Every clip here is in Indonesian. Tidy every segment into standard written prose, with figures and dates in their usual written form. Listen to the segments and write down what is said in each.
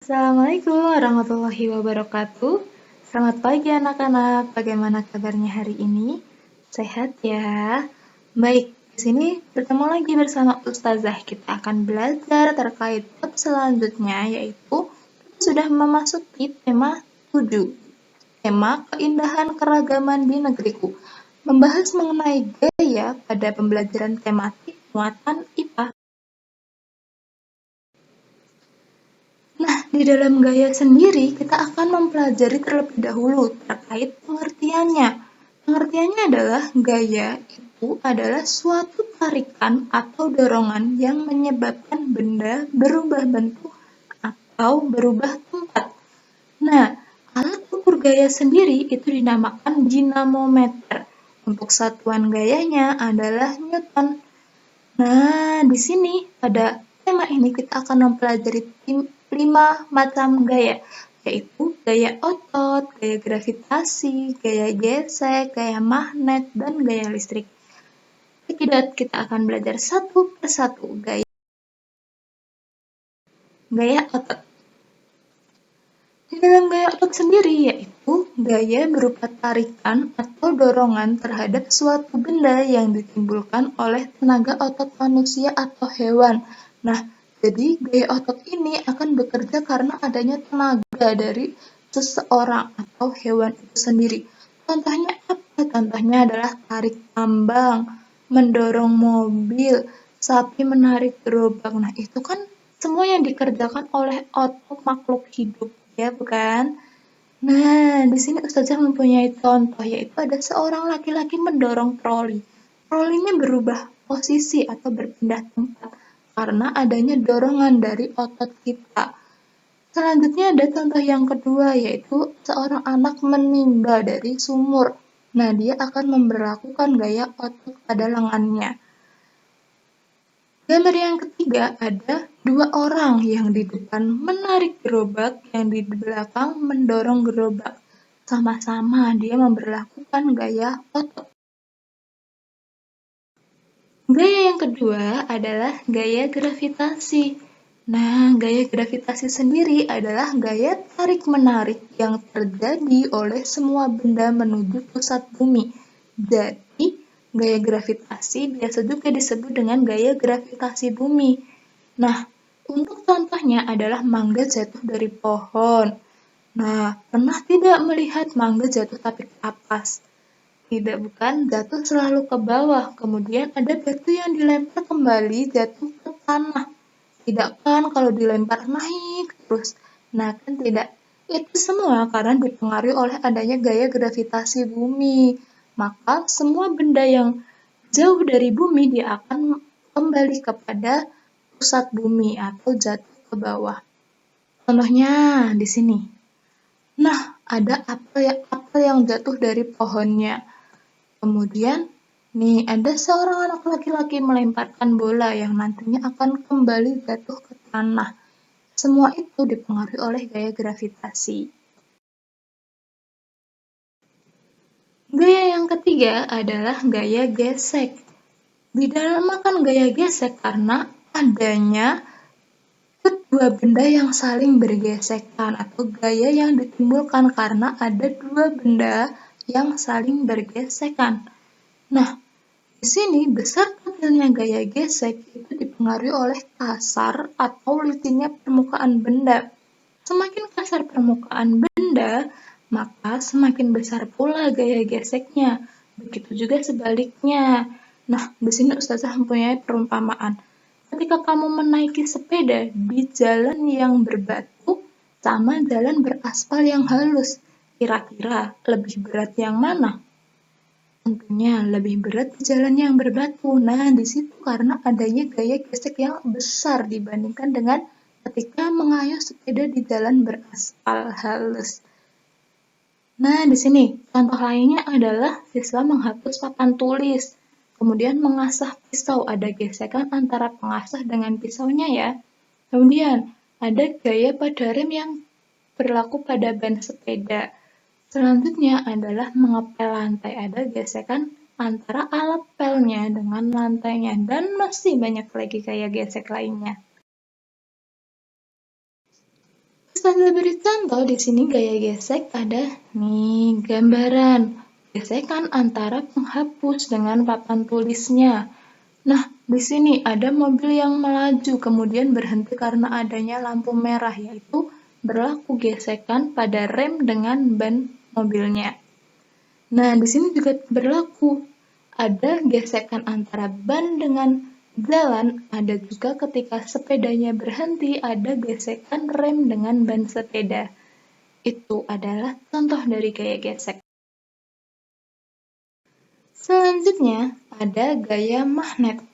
Assalamualaikum warahmatullahi wabarakatuh. Selamat pagi anak-anak. Bagaimana kabarnya hari ini? Sehat ya? Baik, di sini bertemu lagi bersama Ustazah. Kita akan belajar terkait bab selanjutnya, yaitu kita sudah memasuki tema 7. Tema keindahan keragaman di negeriku. Membahas mengenai gaya pada pembelajaran tematik muatan IPA. Nah, di dalam gaya sendiri kita akan mempelajari terlebih dahulu terkait pengertiannya. Pengertiannya adalah gaya itu adalah suatu tarikan atau dorongan yang menyebabkan benda berubah bentuk atau berubah tempat. Nah, alat ukur gaya sendiri itu dinamakan dinamometer. Untuk satuan gayanya adalah Newton. Nah, di sini pada tema ini kita akan mempelajari 5 macam gaya, yaitu gaya otot, gaya gravitasi, gaya gesek, gaya magnet, dan gaya listrik. Kita akan belajar satu persatu gaya otot. Di dalam gaya otot sendiri yaitu gaya berupa tarikan atau dorongan terhadap suatu benda yang ditimbulkan oleh tenaga otot manusia atau hewan. Nah, jadi gaya otot ini akan bekerja karena adanya tenaga dari seseorang atau hewan itu sendiri. Contohnya apa? Contohnya adalah tarik tambang, mendorong mobil, sapi menarik gerobak. Nah, itu kan semua yang dikerjakan oleh otot makhluk hidup, ya bukan? Nah, di sini Ustazah mempunyai contoh, yaitu ada seorang laki-laki mendorong troli. Trolinya berubah posisi atau berpindah tempat karena adanya dorongan dari otot kita. Selanjutnya ada contoh yang kedua, yaitu seorang anak menimba dari sumur. Nah, dia akan memberlakukan gaya otot pada lengannya. Gambar yang ketiga ada 2 orang yang di depan menarik gerobak, yang di belakang mendorong gerobak. Sama-sama dia memberlakukan gaya otot. Gaya yang kedua adalah gaya gravitasi. Nah, gaya gravitasi sendiri adalah gaya tarik-menarik yang terjadi oleh semua benda menuju pusat bumi. Jadi, gaya gravitasi biasa juga disebut dengan gaya gravitasi bumi. Nah, untuk contohnya adalah mangga jatuh dari pohon. Nah, pernah tidak melihat mangga jatuh tapi ke atas? Tidak, bukan, jatuh selalu ke bawah. Kemudian ada batu yang dilempar kembali jatuh ke tanah. Tidak kan kalau dilempar naik terus. Nah, kan tidak. Itu semua karena dipengaruhi oleh adanya gaya gravitasi bumi. Maka semua benda yang jauh dari bumi dia akan kembali kepada pusat bumi atau jatuh ke bawah. Contohnya di sini. Nah, ada apel yang jatuh dari pohonnya. Kemudian, nih ada seorang anak laki-laki melemparkan bola yang nantinya akan kembali jatuh ke tanah. Semua itu dipengaruhi oleh gaya gravitasi. Gaya yang ketiga adalah gaya gesek. Dinamakan gaya gesek karena adanya kedua benda yang saling bergesekan atau gaya yang ditimbulkan karena ada dua benda yang saling bergesekan. Nah, di sini besar kecilnya gaya gesek itu dipengaruhi oleh kasar atau licinnya permukaan benda. Semakin kasar permukaan benda, maka semakin besar pula gaya geseknya. Begitu juga sebaliknya. Nah, di sini Ustazah mempunyai perumpamaan. Ketika kamu menaiki sepeda di jalan yang berbatu sama jalan beraspal yang halus, kira-kira lebih berat yang mana? Tentunya lebih berat di jalan yang berbatu. Nah, di situ karena adanya gaya gesek yang besar dibandingkan dengan ketika mengayuh sepeda di jalan beraspal halus. Nah, di sini contoh lainnya adalah siswa menghapus papan tulis, kemudian mengasah pisau. Ada gesekan antara pengasah dengan pisaunya ya. Kemudian ada gaya pada rem yang berlaku pada ban sepeda. Selanjutnya adalah mengepel lantai. Ada gesekan antara alat pelnya dengan lantainya dan masih banyak lagi gaya gesek lainnya. Ustazah beri contoh di sini gaya gesek ada nih gambaran gesekan antara penghapus dengan papan tulisnya. Nah, di sini ada mobil yang melaju kemudian berhenti karena adanya lampu merah, yaitu berlaku gesekan pada rem dengan ban mobilnya. Nah, di sini juga berlaku ada gesekan antara ban dengan jalan, ada juga ketika sepedanya berhenti, ada gesekan rem dengan ban sepeda. Itu adalah contoh dari gaya gesek. Selanjutnya, ada gaya magnet.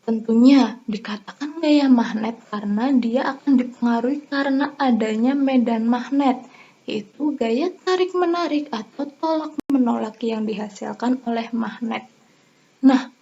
Tentunya dikatakan gaya magnet karena dia akan dipengaruhi karena adanya medan magnet, yaitu gaya tarik-menarik atau tolak-menolak yang dihasilkan oleh magnet. Nah,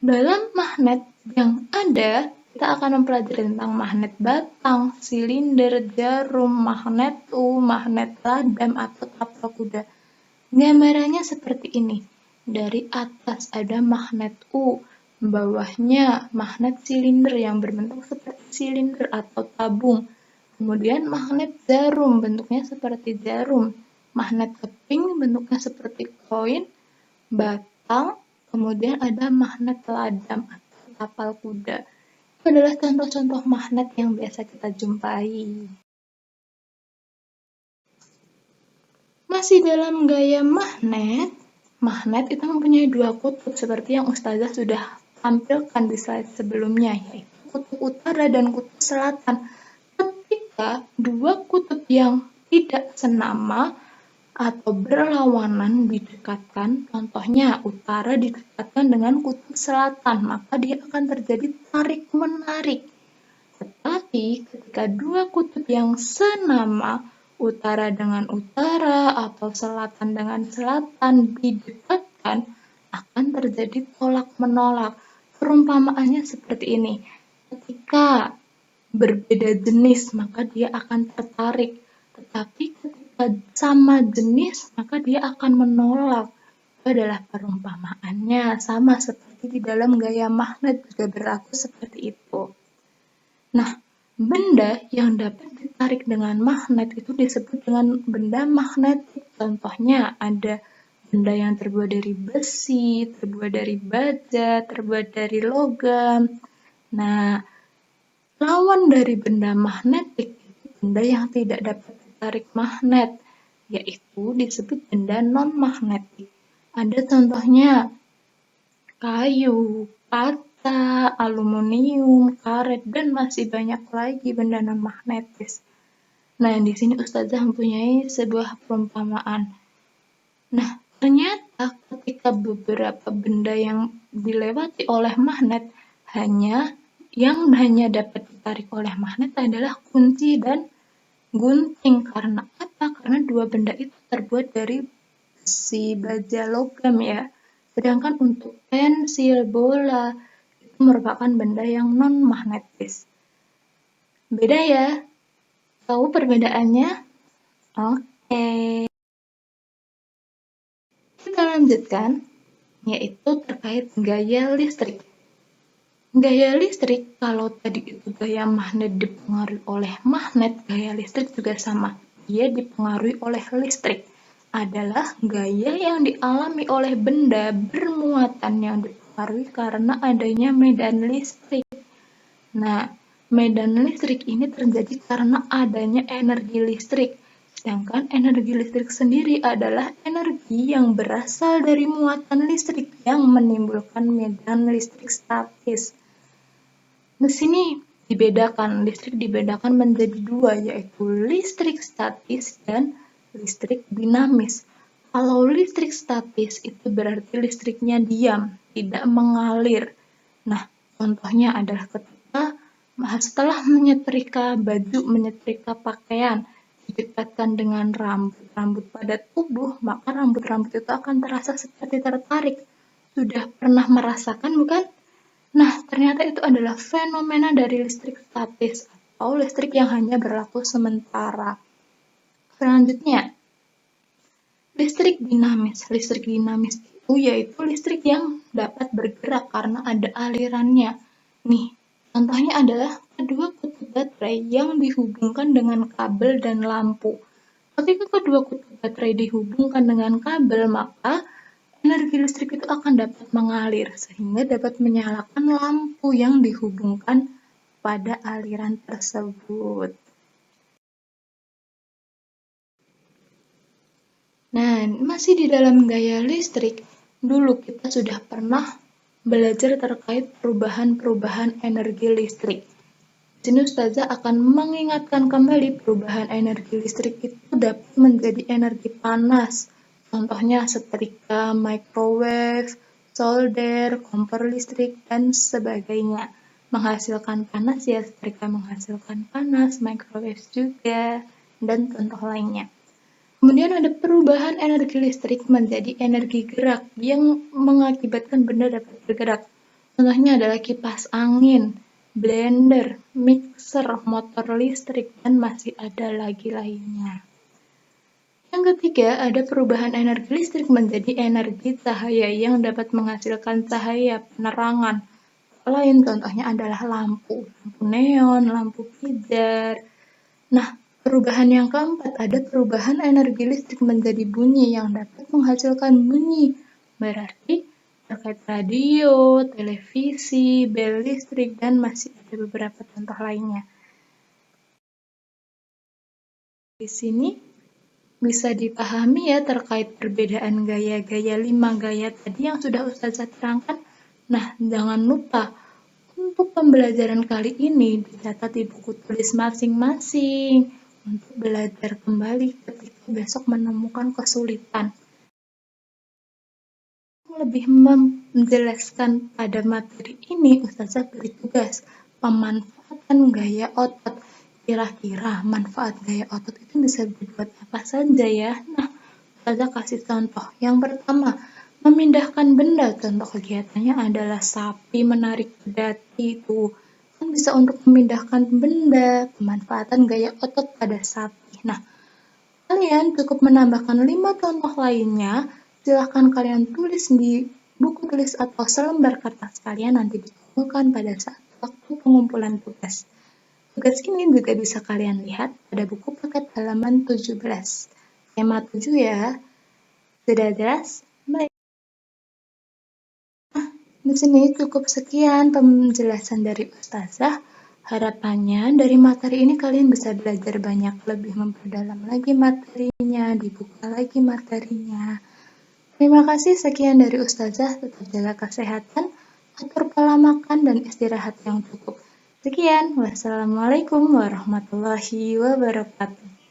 dalam magnet yang ada, kita akan mempelajari tentang magnet batang, silinder, jarum, magnet magnet radam, atau tapal kuda. Gambarannya seperti ini. Dari atas ada magnet U, bawahnya magnet silinder yang berbentuk seperti silinder atau tabung. Kemudian magnet jarum, bentuknya seperti jarum. Magnet keping, bentuknya seperti koin, batang. Kemudian ada magnet ladam atau tapal kuda. Itu adalah contoh-contoh magnet yang biasa kita jumpai. Masih dalam gaya magnet, magnet itu mempunyai dua kutub seperti yang Ustazah sudah tampilkan di slide sebelumnya, yaitu kutub utara dan kutub selatan. Ketika dua kutub yang tidak senama atau berlawanan didekatkan, contohnya utara didekatkan dengan kutub selatan, maka dia akan terjadi tarik-menarik. Tetapi ketika dua kutub yang senama, utara dengan utara atau selatan dengan selatan didekatkan, akan terjadi tolak-menolak. Perumpamaannya seperti ini. Ketika berbeda jenis, maka dia akan tertarik. Tetapi ketika sama jenis, maka dia akan menolak. Itu adalah perumpamaannya. Sama seperti di dalam gaya magnet juga berlaku seperti itu. Nah, benda yang dapat ditarik dengan magnet itu disebut dengan benda magnetik. Contohnya ada benda yang terbuat dari besi, terbuat dari baja, terbuat dari logam. Nah, lawan dari benda magnetik itu benda yang tidak dapat ditarik magnet, yaitu disebut benda non-magnetik. Ada contohnya kayu, kaca, aluminium, karet, dan masih banyak lagi benda non-magnetis. Nah, di sini Ustazah mempunyai sebuah perumpamaan. Nah, ternyata ketika beberapa benda yang dilewati oleh magnet yang hanya dapat ditarik oleh magnet adalah kunci dan gunting. Karena apa? Karena dua benda itu terbuat dari besi, baja, logam ya. Sedangkan untuk pensil, bola, itu merupakan benda yang non-magnetis. Beda ya? Tahu perbedaannya? Oke. Kita lanjutkan, yaitu terkait gaya listrik. Gaya listrik, kalau tadi itu gaya magnet dipengaruhi oleh magnet, gaya listrik juga sama. Dia dipengaruhi oleh listrik. Adalah gaya yang dialami oleh benda bermuatan yang dipengaruhi karena adanya medan listrik. Nah, medan listrik ini terjadi karena adanya energi listrik. Sedangkan energi listrik sendiri adalah energi yang berasal dari muatan listrik yang menimbulkan medan listrik statis. Di sini listrik dibedakan menjadi dua, yaitu listrik statis dan listrik dinamis. Kalau listrik statis itu berarti listriknya diam, tidak mengalir. Nah, contohnya adalah ketika setelah menyetrika baju, menyetrika pakaian, didekatkan dengan rambut pada tubuh, maka rambut-rambut itu akan terasa seperti tertarik. Sudah pernah merasakan, bukan? Nah, ternyata itu adalah fenomena dari listrik statis atau listrik yang hanya berlaku sementara. Selanjutnya, listrik dinamis. Listrik dinamis itu yaitu listrik yang dapat bergerak karena ada alirannya. Nih, contohnya adalah kedua kutub baterai yang dihubungkan dengan kabel dan lampu. Ketika kedua kutub baterai dihubungkan dengan kabel, maka energi listrik itu akan dapat mengalir sehingga dapat menyalakan lampu yang dihubungkan pada aliran tersebut. Nah, masih di dalam gaya listrik, dulu kita sudah pernah belajar terkait perubahan-perubahan energi listrik. Di sini Ustazah akan mengingatkan kembali perubahan energi listrik itu dapat menjadi energi panas. Contohnya setrika, microwave, solder, kompor listrik, dan sebagainya. Menghasilkan panas ya, setrika menghasilkan panas, microwave juga, dan contoh lainnya. Kemudian ada perubahan energi listrik menjadi energi gerak yang mengakibatkan benda dapat bergerak. Contohnya adalah kipas angin, blender, mixer, motor listrik, dan masih ada lagi lainnya. Yang ketiga, ada perubahan energi listrik menjadi energi cahaya yang dapat menghasilkan cahaya penerangan. Lain contohnya adalah lampu neon, lampu pijar. Nah, perubahan yang keempat, ada perubahan energi listrik menjadi bunyi yang dapat menghasilkan bunyi. Berarti terkait radio, televisi, bel listrik, dan masih ada beberapa contoh lainnya. Di sini bisa dipahami ya terkait perbedaan gaya-gaya 5 gaya tadi yang sudah Ustazah terangkan. Nah, jangan lupa untuk pembelajaran kali ini dicatat di buku tulis masing-masing untuk belajar kembali ketika besok menemukan kesulitan. Lebih menjelaskan pada materi ini, Ustazah beri tugas pemanfaatan gaya otot. Kira-kira manfaat gaya otot itu bisa dibuat apa saja ya? Nah, Ustazah kasih contoh. Yang pertama, memindahkan benda. Contoh kegiatannya adalah sapi menarik pedati itu. Kan bisa untuk memindahkan benda, pemanfaatan gaya otot pada sapi. Nah, kalian cukup menambahkan 5 contoh lainnya. Silahkan kalian tulis di buku tulis atau selembar kertas kalian nanti dikumpulkan pada saat waktu pengumpulan tugas. Tugas ini juga bisa kalian lihat pada buku paket halaman 17. Tema 7 ya. Sudah jelas? Baik. Di sini cukup sekian penjelasan dari Ustazah. Harapannya dari materi ini kalian bisa belajar banyak, lebih memperdalam lagi materinya, dibuka lagi materinya. Terima kasih, sekian dari Ustazah. Tetap jaga kesehatan, atur pola makan, dan istirahat yang cukup. Sekian, wassalamualaikum warahmatullahi wabarakatuh.